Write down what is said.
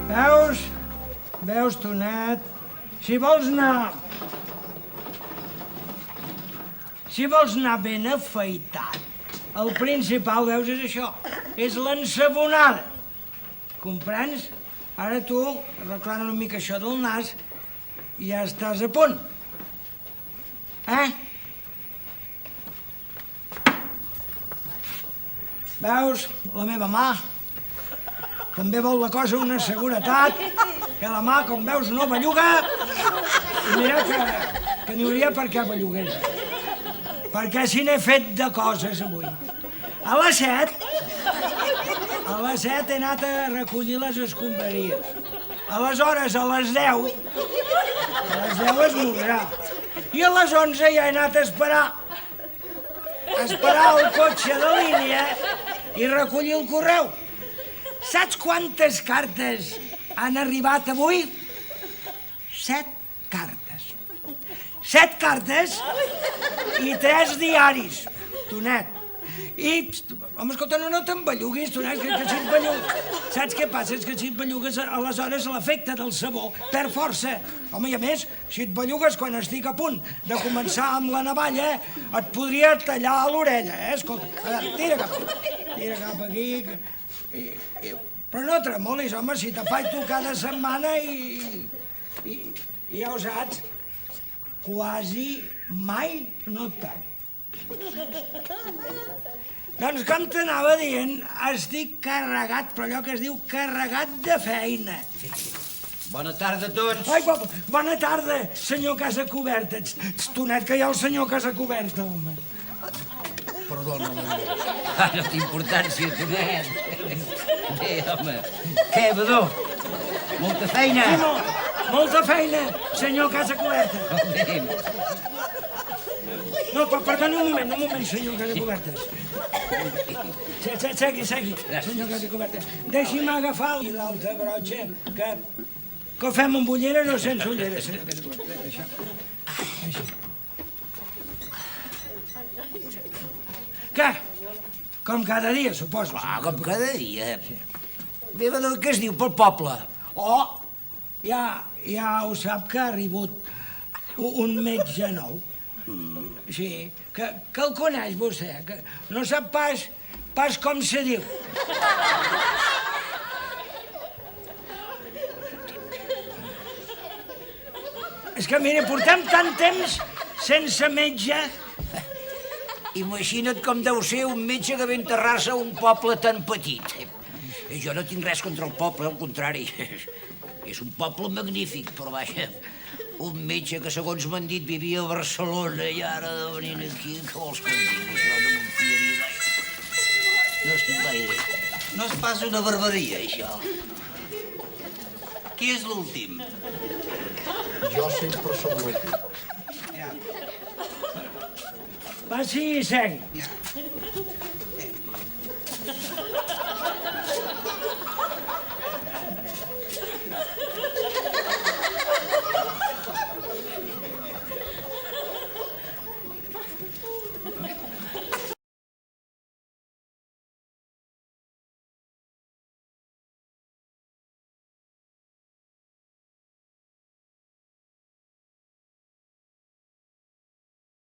Veus? Veus, Tonet? Si vols anar ben afaitat, el principal, veus, és això. És l'ensabonada. Comprens? Ara tu arreglant una mica això del nas i ja estàs a punt. Veus, la meva mà també vol la cosa una seguretat, que la mà, com veus, no belluga, i mira que n'hi hauria per què bellugués. Perquè si n'he fet de coses avui. A les 7 he anat a recollir les escombraries. Aleshores, a les 10 esmorzar. I a les 11 ja he anat a esperar el cotxe de línia i recollir el correu. Saps quantes cartes han arribat avui? 7 cartes. 7 cartes i 3 diaris, Tonet. I, home, escolta, no te'n belluguis, Tonet, que si et bellugues... Saps què passa? És que si et bellugues, aleshores l'efecte del sabó perd força. Home, i a més, si et bellugues quan estic a punt de començar amb la navalla, et podria tallar l'orella, Escolta, a veure, tira cap aquí... Però no tremolis, home, si te faig tu cada setmana i ja ho saps, quasi mai no et tallo. Doncs com t'anava dient, estic carregat, però allò que es diu carregat de feina. Bona tarda a tots. Ai, bona tarda, senyor Casa Coberta. Tonet, que hi ha el senyor Casa Coberta, home. Perdona, no té importància, Tonet. Bé, home. Què, Badó? Molta feina? Sí, molta feina, senyor Casa Coberta. Bé. No, perdoni un moment, senyor Casa Coberta. Segui, senyor Casa Coberta. Deixi'm agafar l'altra brotxa, que ho fem amb ulleres o sense ulleres, senyor Casa Coberta. Això. Així. Què? Com cada dia, suposo. Com cada dia. Bé, Badó, què es diu pel poble? Oh, ja ho sap que ha arribat un metge nou. Sí, que el coneix vostè, que no sap pas com se diu. És que, mira, portem tant temps sense metge. Imagina't com deu ser un metge que ve enterrar-se a un poble tan petit. Jo no tinc res contra el poble, al contrari. És un poble magnífic, però vaja, un metge que, segons m'han dit, vivia a Barcelona i ara de venir aquí, què vols que em digui? Això no me'n fiaria gaire. No estic gaire. No és pas una barbaria, això. Qui és l'últim? Jo sempre som l'últim. Passi i segui.